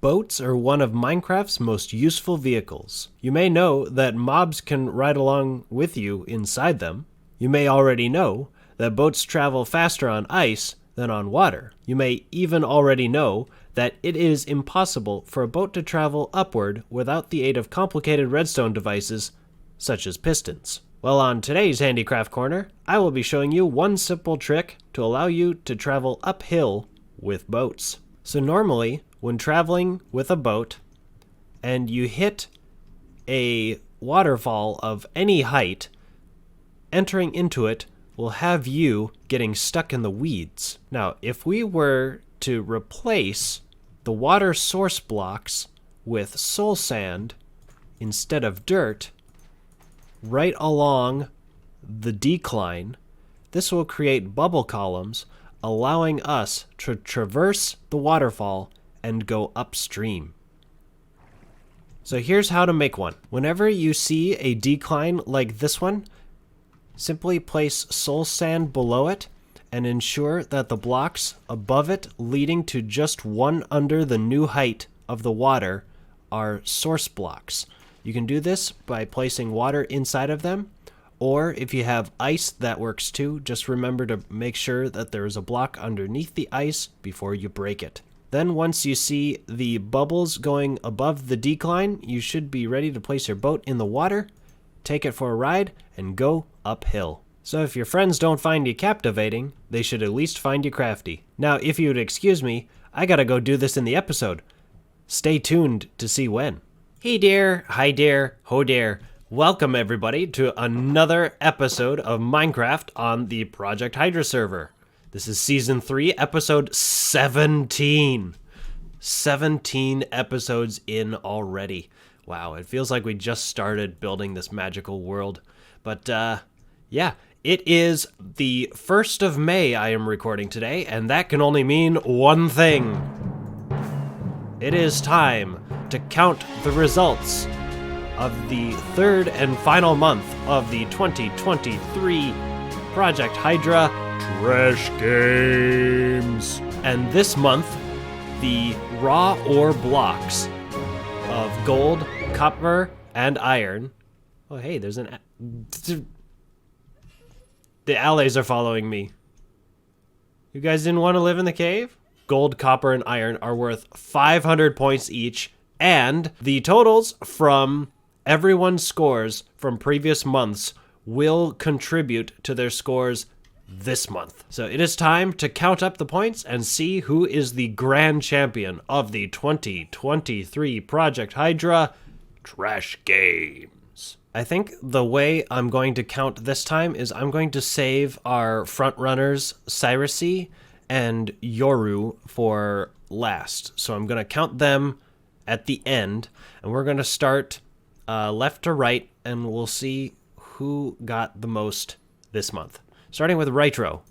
Boats are one of Minecraft's most useful vehicles. You may know that mobs can ride along with you inside them. You may already know that boats travel faster on ice than on water. You may even already know that it is impossible for a boat to travel upward without the aid of complicated redstone devices such as pistons. Well, on today's Handicraft Corner, I will be showing you one simple trick to allow you to travel uphill with boats. So normally, when traveling with a boat and you hit a waterfall of any height, entering into it will have you getting stuck in the weeds. Now, if we were to replace the water source blocks with soul sand instead of dirt right along the decline, this will create bubble columns, allowing us to traverse the waterfall and go upstream. So here's how to make one. Whenever you see a decline like this one, simply place soul sand below it and ensure that the blocks above it leading to just one under the new height of the water are source blocks. You can do this by placing water inside of them, or if you have ice, that works too. Just remember to make sure that there is a block underneath the ice before you break it. Then once you see the bubbles going above the decline, you should be ready to place your boat in the water, take it for a ride, and go uphill. So if your friends don't find you captivating, they should at least find you crafty. Now, if you would excuse me, I gotta go do this in the episode. Stay tuned to see when. Hey dear, hi dear, ho dear. Welcome everybody to another episode of Minecraft on the Project Hydra server. This is Season 3, Episode 17. 17 episodes in already. Wow, it feels like we just started building this magical world. But, yeah, it is the 1st of May I am recording today, and that can only mean one thing. It is time to count the results of the third and final month of the 2023 Project Hydra Trash Games. And this month, the raw ore blocks of gold, copper, and iron. Oh, hey, there's an... The allies are following me. You guys didn't want to live in the cave? Gold, copper, and iron are worth 500 points each, and the totals from everyone's scores from previous months will contribute to their scores this month. So it is time to count up the points and see who is the grand champion of the 2023 Project Hydra Trash Games. I think the way I'm going to count this time is I'm going to save our front runners, Cyrusy and Yoru, for last. So I'm going to count them at the end, and we're going to start left to right, and we'll see who got the most this month. Starting with Rytro.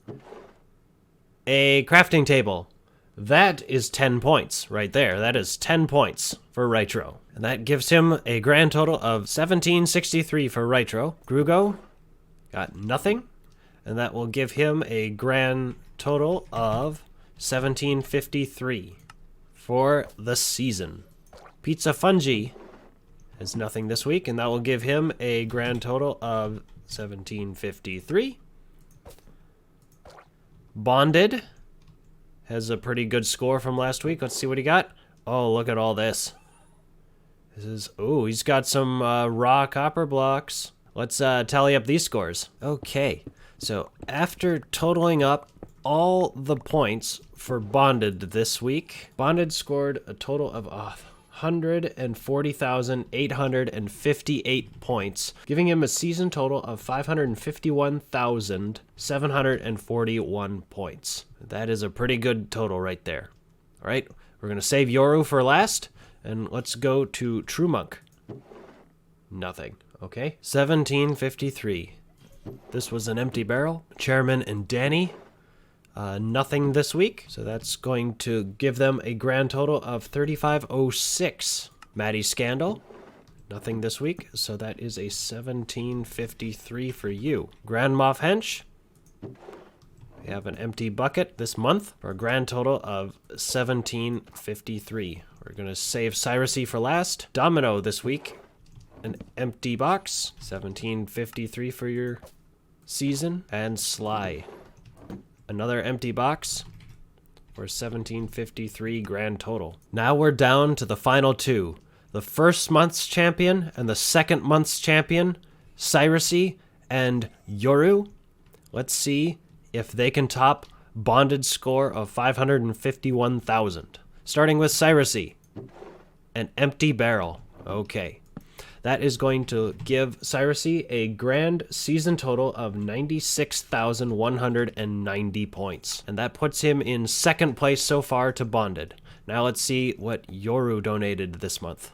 A crafting table. That is 10 points right there. That is 10 points for Rytro. And that gives him a grand total of 1763 for Rytro. Grugo got nothing, and that will give him a grand total of 1753 for the season. Pizza Fungi has nothing this week, and that will give him a grand total of 1753. Bonded has a pretty good score from last week. Let's see what he got. Oh, look at all this. This is, oh, he's got some raw copper blocks. Let's tally up these scores. Okay, so after totaling up all the points for Bonded this week, Bonded scored a total of 140,858 points, giving him a season total of 551,741 points. That is a pretty good total right there. All right, we're going to save Yoru for last, and let's go to True Monk. Nothing. Okay, 1753. This was an empty barrel. Chairman and Danny, nothing this week, so that's going to give them a grand total of 3506. Maddie Scandal, nothing this week, so that is a 1753 for you. Grand Moff Hench, We have an empty bucket this month for a grand total of 1753. We're going to save Cyrusy for last. Domino this week, an empty box, 1753 for your season. And Sly, another empty box for 1753 grand total. Now we're down to the final two. The first month's champion and the second month's champion, Cyrusy and Yoru. Let's see if they can top bonded score of 551,000. Starting with Cyrusy, an empty barrel. Okay. That is going to give Cyrusy a grand season total of 96,190 points. And that puts him in second place so far to bonded. Now let's see what Yoru donated this month.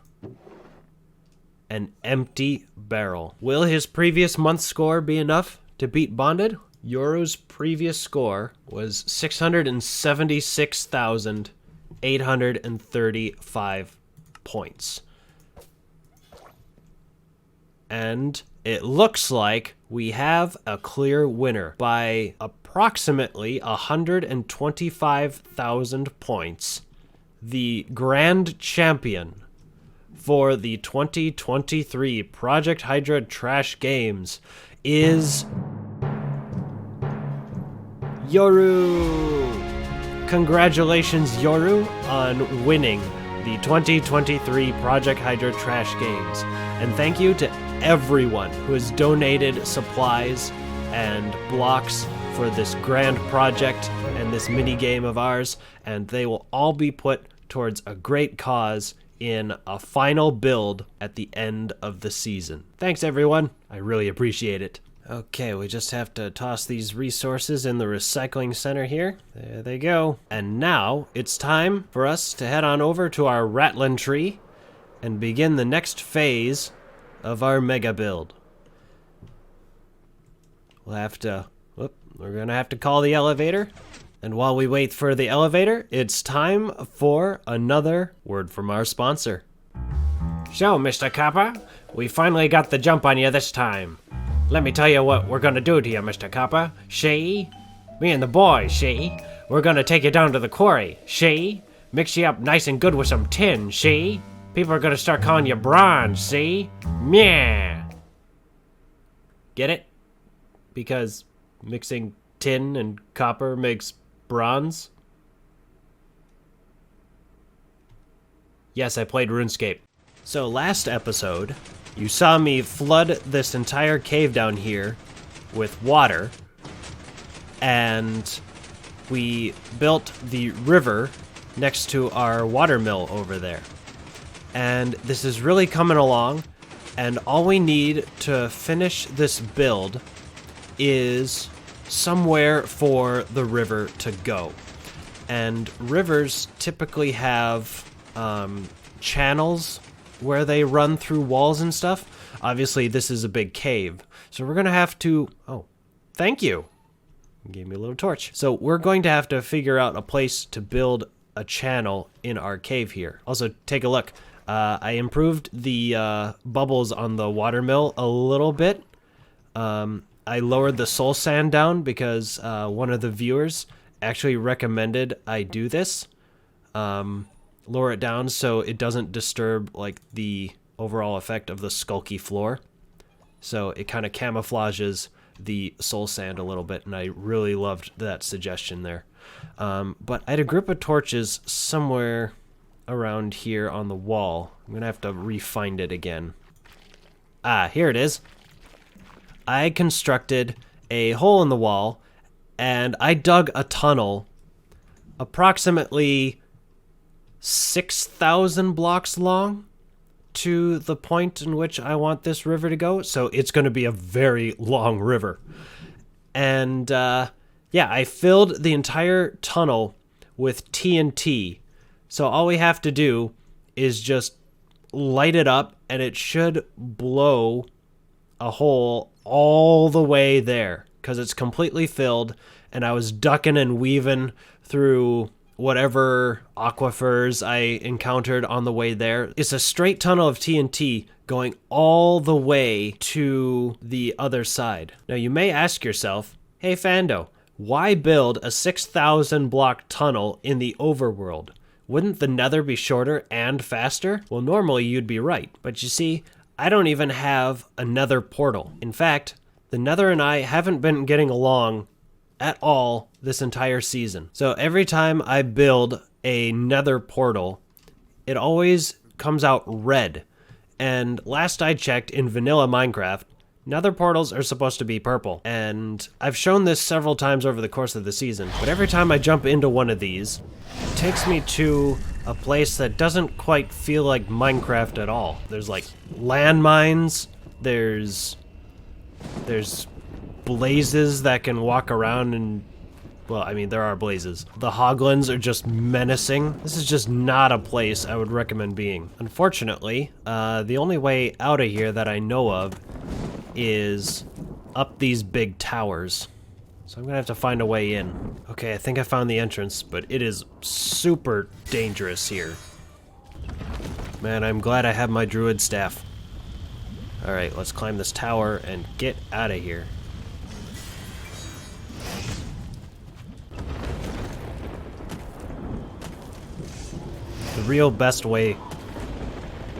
An empty barrel. Will his previous month's score be enough to beat bonded? Yoru's previous score was 676,835 points. And it looks like we have a clear winner by approximately 125,000 points. The grand champion for the 2023 Project Hydra Trash Games is Yoru! Congratulations, Yoru, on winning the 2023 Project Hydra Trash Games. And thank you to everyone who has donated supplies and blocks for this grand project and this mini game of ours, and they will all be put towards a great cause in a final build at the end of the season. Thanks, everyone. I really appreciate it. Okay, we just have to toss these resources in the recycling center here. There they go. And now it's time for us to head on over to our Rattlin tree and begin the next phase of our mega build. We're gonna have to call the elevator. And while we wait for the elevator, it's time for another word from our sponsor. So, Mr. Copper, we finally got the jump on you this time. Let me tell you what we're gonna do to you, Mr. Copper. See? Me and the boys, see? We're gonna take you down to the quarry, see? Mix you up nice and good with some tin, see? People are gonna start calling you Bronze, see? Meh! Get it? Because mixing tin and copper makes bronze? Yes, I played RuneScape. So last episode, you saw me flood this entire cave down here with water, and we built the river next to our water mill over there. And this is really coming along, and all we need to finish this build is somewhere for the river to go. And rivers typically have channels where they run through walls and stuff. Obviously, this is a big cave, so we're gonna have to... Oh, thank you. You gave me a little torch. So we're going to have to figure out a place to build a channel in our cave here. Also, take a look. I improved the bubbles on the watermill a little bit. I lowered the soul sand down because one of the viewers actually recommended I do this. Lower it down so it doesn't disturb like the overall effect of the skulky floor. So it kind of camouflages the soul sand a little bit, and I really loved that suggestion there. But I had a group of torches somewhere around here on the wall. I'm gonna have to re-find it again. Ah, here it is. I constructed a hole in the wall, and I dug a tunnel approximately 6,000 blocks long to the point in which I want this river to go. So it's going to be a very long river. And yeah, I filled the entire tunnel with TNT. So all we have to do is just light it up, and it should blow a hole all the way there because it's completely filled. And I was ducking and weaving through whatever aquifers I encountered on the way there. It's a straight tunnel of TNT going all the way to the other side. Now you may ask yourself, hey Fando, Why build a 6,000 block tunnel in the overworld? Wouldn't the nether be shorter and faster? Well, normally you'd be right, but you see, I don't even have a nether portal. In fact, the nether and I haven't been getting along at all this entire season. So every time I build a nether portal, it always comes out red. And last I checked in vanilla Minecraft, nether portals are supposed to be purple. And I've shown this several times over the course of the season, but every time I jump into one of these, it takes me to a place that doesn't quite feel like Minecraft at all. There's like landmines, there's blazes that can walk around and, well, I mean, there are blazes. The hoglins are just menacing. This is just not a place I would recommend being. Unfortunately, the only way out of here that I know of is up these big towers. So I'm gonna have to find a way in. Okay, I think I found the entrance, but it is super dangerous here. Man, I'm glad I have my druid staff. All right, let's climb this tower and get out of here. The real best way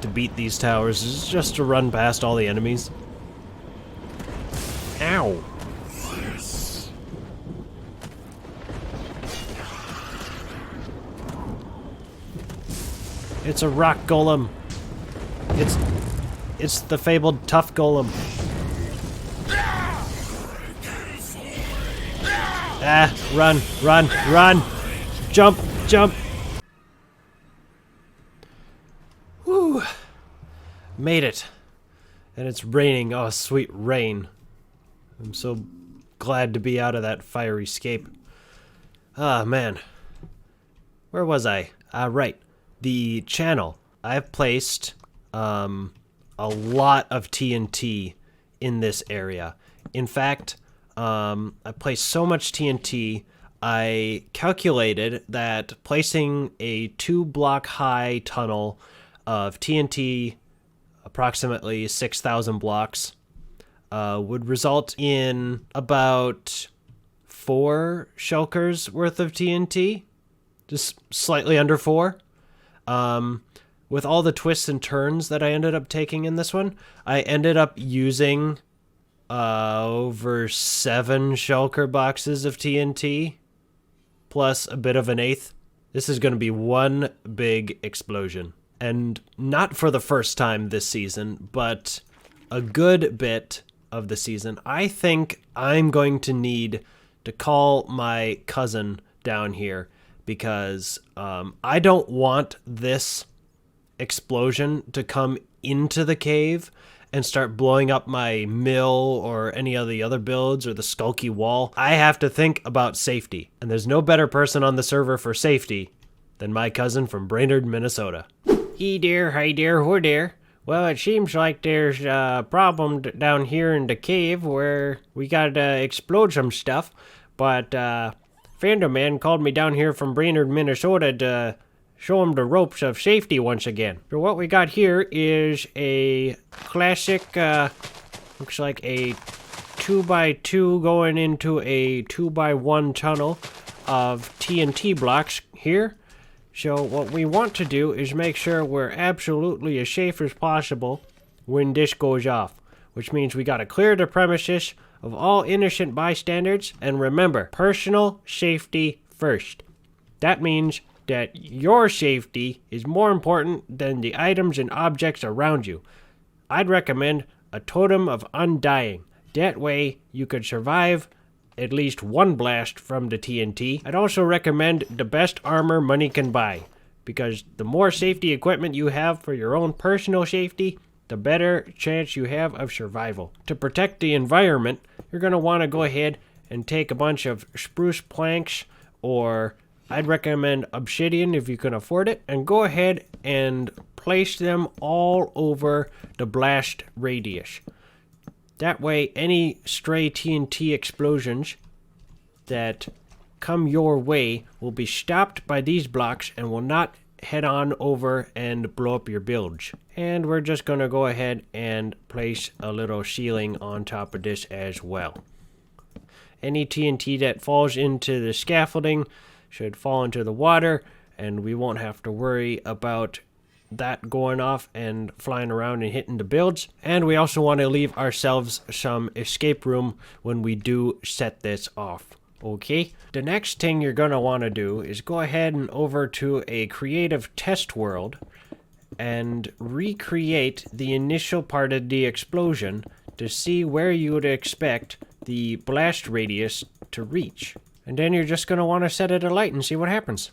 to beat these towers is just to run past all the enemies. Ow! It's a rock golem. It's the fabled tough golem. Ah, run, run, run! Jump, jump! Whew. Made it. And it's raining. Oh, sweet rain. I'm so glad to be out of that fiery scape. Ah, man. Where was I? Right. The channel. I've placed a lot of TNT in this area. In fact, I placed so much TNT, I calculated that placing a 2-block high tunnel of TNT, approximately 6,000 blocks, would result in about 4 shulkers worth of TNT. Just slightly under 4. With all the twists and turns that I ended up taking in this one, I ended up using over 7 shulker boxes of TNT, plus a bit of an 1/8. This is going to be one big explosion. And not for the first time this season, but a good bit of the season. I think I'm going to need to call my cousin down here because I don't want this explosion to come into the cave and start blowing up my mill or any of the other builds or the skulky wall. I have to think about safety, and there's no better person on the server for safety than my cousin from Brainerd, Minnesota. Hey there, hi there, who there? Well, it seems like there's a problem down here in the cave where we gotta explode some stuff, but fandoman called me down here from Brainerd, Minnesota to show him the ropes of safety once again. So what we got here is a classic, looks like a 2x2 going into a 2x1 tunnel of TNT blocks here. So what we want to do is make sure we're absolutely as safe as possible when this goes off, which means we gotta clear the premises of all innocent bystanders, and remember, personal safety first. That means that your safety is more important than the items and objects around you. I'd recommend a totem of undying. That way you could survive at least one blast from the TNT. I'd also recommend the best armor money can buy, because the more safety equipment you have for your own personal safety, the better chance you have of survival. To protect the environment, you're going to want to go ahead and take a bunch of spruce planks, or I'd recommend obsidian if you can afford it, and go ahead and place them all over the blast radius. That way, any stray TNT explosions that come your way will be stopped by these blocks and will not head on over and blow up your bilge. And we're just going to go ahead and place a little ceiling on top of this as well. Any TNT that falls into the scaffolding should fall into the water, and we won't have to worry about that going off and flying around and hitting the builds. And we also want to leave ourselves some escape room when we do set this off. Okay, the next thing you're going to want to do is go ahead and over to a creative test world and recreate the initial part of the explosion to see where you would expect the blast radius to reach. And then you're just going to want to set it alight and see what happens.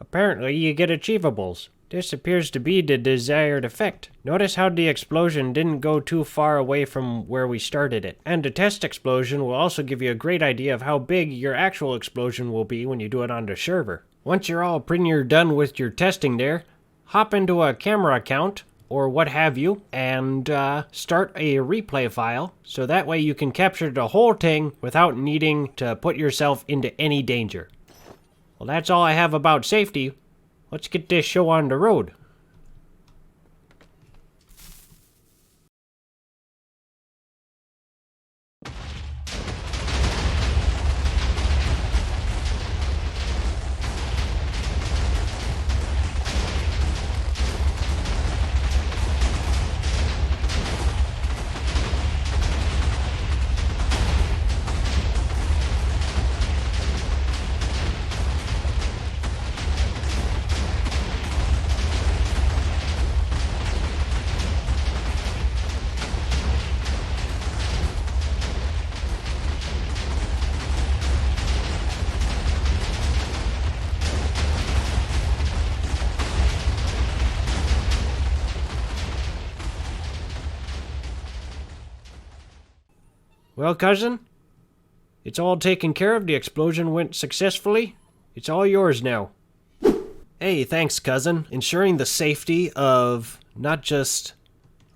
Apparently, you get achievables. This appears to be the desired effect. Notice how the explosion didn't go too far away from where we started it. And the test explosion will also give you a great idea of how big your actual explosion will be when you do it on the server. Once you're all pretty near done with your testing there, hop into a camera account, or what have you, and start a replay file, so that way you can capture the whole thing without needing to put yourself into any danger. Well, that's all I have about safety. Let's get this show on the road. Well, cousin, it's all taken care of. The explosion went successfully. It's all yours now. Hey, thanks, cousin. Ensuring the safety of not just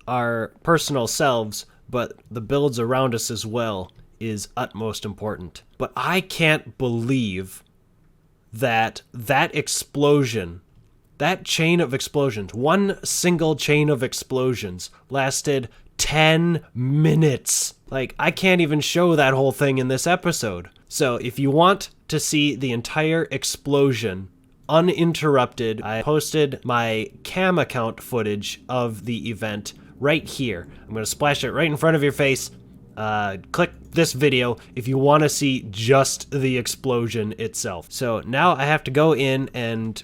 our personal selves, but the builds around us as well is utmost important. But I can't believe that explosion, that chain of explosions, one single chain of explosions lasted 10 minutes. Like, I can't even show that whole thing in this episode. So if you want to see the entire explosion uninterrupted, I posted my cam account footage of the event right here. I'm going to splash it right in front of your face. Click this video if you want to see just the explosion itself. So now I have to go in and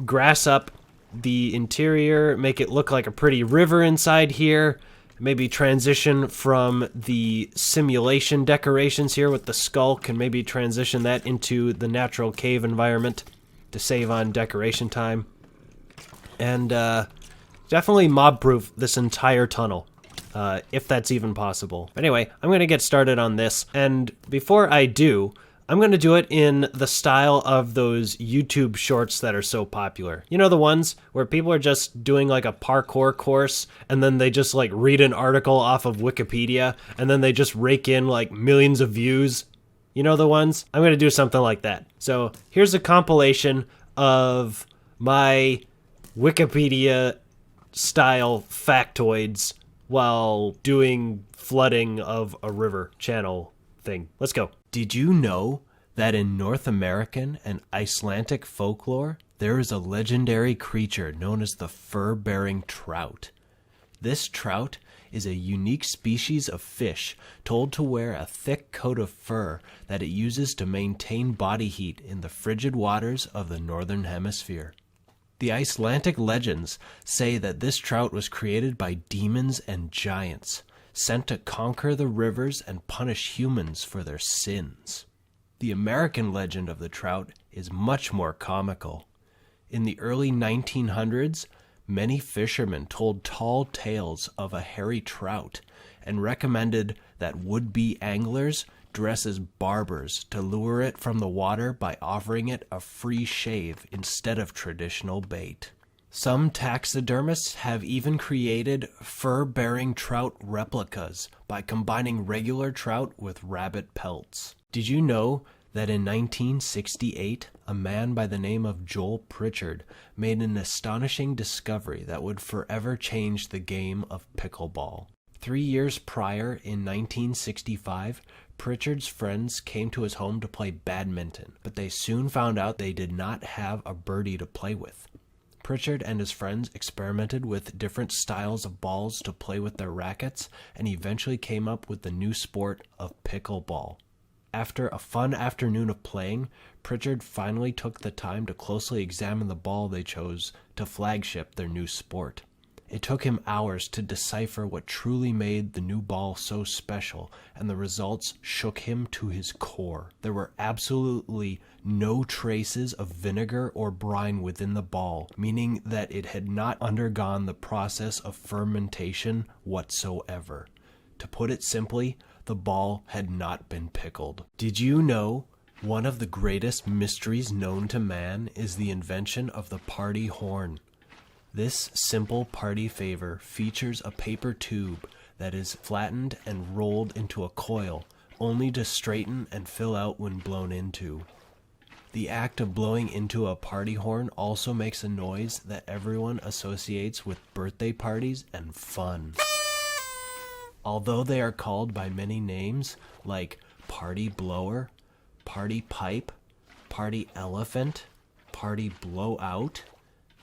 grass up the interior, make it look like a pretty river inside here. Maybe transition from the simulation decorations here with the skulk and maybe transition that into the natural cave environment to save on decoration time. And definitely mob-proof this entire tunnel, if that's even possible. But anyway, I'm going to get started on this, and before I do, I'm going to do it in the style of those YouTube shorts that are so popular. You know, the ones where people are just doing like a parkour course and then they just like read an article off of Wikipedia and then they just rake in like millions of views. You know the ones? I'm going to do something like that. So here's a compilation of my Wikipedia style factoids while doing flooding of a river channel thing. Let's go. Did you know that in North American and Icelandic folklore, there is a legendary creature known as the fur-bearing trout? This trout is a unique species of fish told to wear a thick coat of fur that it uses to maintain body heat in the frigid waters of the northern hemisphere. The Icelandic legends say that this trout was created by demons and giants, sent to conquer the rivers and punish humans for their sins. The American legend of the trout is much more comical. In the early 1900s, many fishermen told tall tales of a hairy trout and recommended that would-be anglers dress as barbers to lure it from the water by offering it a free shave instead of traditional bait. Some taxidermists have even created fur-bearing trout replicas by combining regular trout with rabbit pelts. Did you know that in 1968, a man by the name of Joel Pritchard made an astonishing discovery that would forever change the game of pickleball. 3 years prior, in 1965, Pritchard's friends came to his home to play badminton, but they soon found out they did not have a birdie to play with. Pritchard and his friends experimented with different styles of balls to play with their rackets and eventually came up with the new sport of pickleball. After a fun afternoon of playing, Pritchard finally took the time to closely examine the ball they chose to flagship their new sport. It took him hours to decipher what truly made the new ball so special, and the results shook him to his core. There were absolutely no traces of vinegar or brine within the ball, meaning that it had not undergone the process of fermentation whatsoever. To put it simply, the ball had not been pickled. Did you know one of the greatest mysteries known to man is the invention of the party horn? This simple party favor features a paper tube that is flattened and rolled into a coil, only to straighten and fill out when blown into. The act of blowing into a party horn also makes a noise that everyone associates with birthday parties and fun. Although they are called by many names like party blower, party pipe, party elephant, party blowout,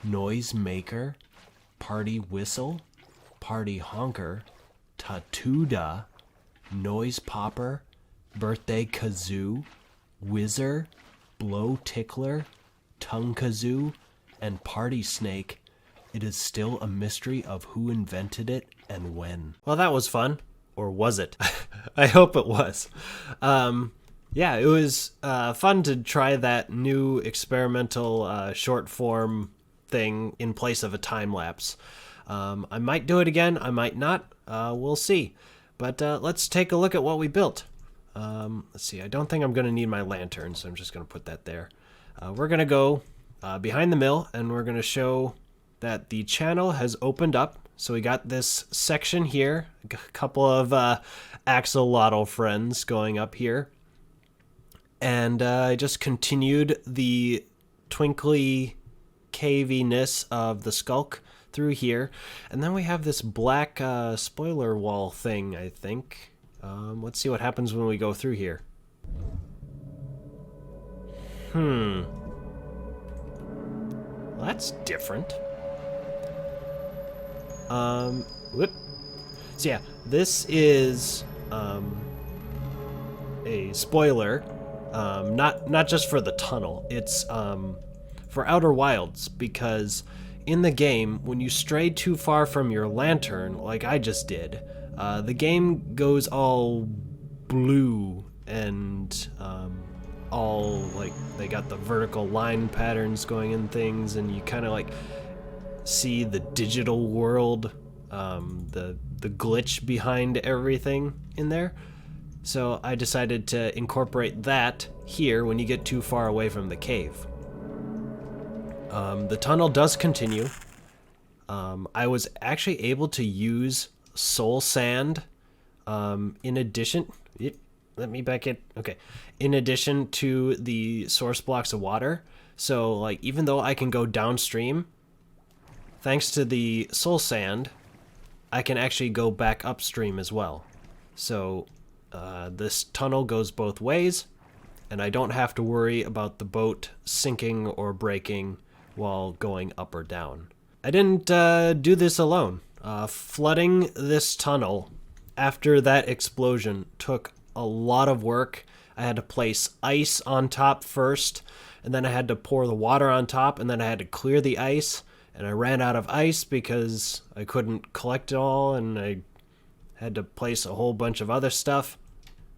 noise maker, party whistle, party honker, tatuda, noise popper, birthday kazoo, whizzer, blow tickler, tongue kazoo, and party snake, it is still a mystery of who invented it and when. Well, that was fun. Or was it? I hope it was. Yeah, it was fun to try that new experimental short form thing in place of a time lapse. I might do it again. I might not. We'll see. But let's take a look at what we built. Let's see. I don't think I'm going to need my lantern, so I'm just going to put that there. We're going to go behind the mill, and we're going to show that the channel has opened up. So we got this section here, a couple of axolotl friends going up here. And I just continued the twinkly caviness of the skulk through here. And then we have this black spoiler wall thing, I think. Let's see what happens when we go through here. Well, that's different. Whoop. So yeah, this is a spoiler, not just for the tunnel. It's for Outer Wilds, because in the game, when you stray too far from your lantern, like I just did, the game goes all blue and all like they got the vertical line patterns going in things, and you kind of like see the digital world, the glitch behind everything in there. So I decided to incorporate that here when you get too far away from the cave. The tunnel does continue. I was actually able to use soul sand in addition... Let me back it. Okay. In addition to the source blocks of water. So, like, even though I can go downstream, thanks to the soul sand, I can actually go back upstream as well. So this tunnel goes both ways, and I don't have to worry about the boat sinking or breaking while going up or down. I didn't do this alone. Flooding this tunnel after that explosion took a lot of work. I had to place ice on top first, and then I had to pour the water on top, and then I had to clear the ice. And I ran out of ice because I couldn't collect it all, and I had to place a whole bunch of other stuff.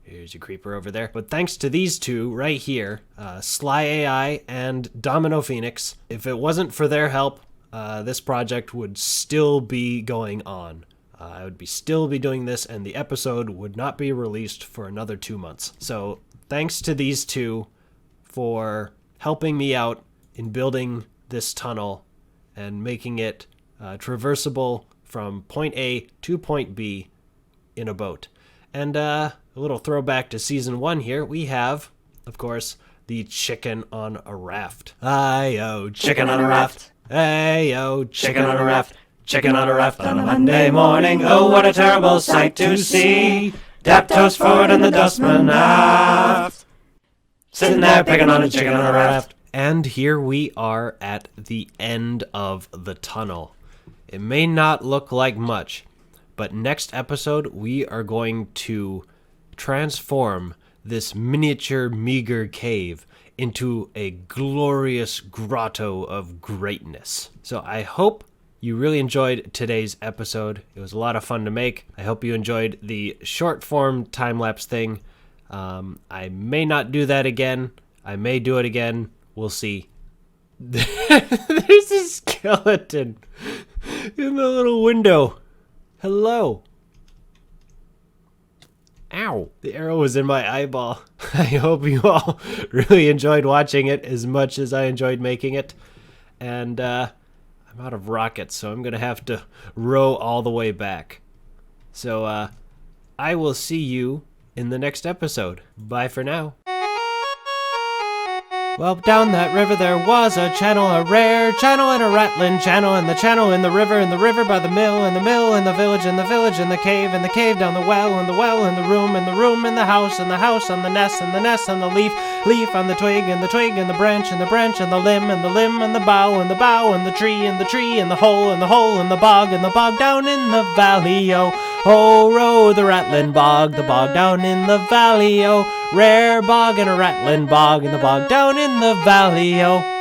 Here's your creeper over there. But thanks to these two right here, Sly AI and Domino Phoenix, if it wasn't for their help, this project would still be going on. I would still be doing this, and the episode would not be released for another 2 months. So thanks to these two for helping me out in building this tunnel and making it traversable from point A to point B in a boat. And a little throwback to Season 1 here, we have of course, the chicken on a raft. Aye-oh, chicken on a raft. Hey-oh, chicken on a raft. Chicken on a raft on a Monday morning. Oh, what a terrible sight to see. Dap toast forward and the dustman aft. Sitting there picking on a chicken on a raft. And here we are at the end of the tunnel. It may not look like much, but next episode we are going to transform this miniature, meager cave into a glorious grotto of greatness. So I hope you really enjoyed today's episode. It was a lot of fun to make. I hope you enjoyed the short form time-lapse thing. I may not do that again. I may do it again. We'll see. There's a skeleton in the little window. Hello. Ow. The arrow was in my eyeball. I hope you all really enjoyed watching it as much as I enjoyed making it. And I'm out of rockets, so I'm going to have to row all the way back. So I will see you in the next episode. Bye for now. Well, down that river there was a channel, a rare channel and a rattling channel, and the channel in the river by the mill, and the mill in the village, and the village in the cave down the well, and the well in the room, and the room in the house on the nest, and the nest on the leaf, leaf on the twig, and the twig and the branch, and the branch and the limb, and the limb and the bough, and the bough and the tree, and the tree, and the hole, and the hole, and the bog down in the valley, oh. Oh, row the Rattlin Bog, the bog down in the valley, oh. Rare bog and a Rattlin Bog, and the bog down in the valley, oh.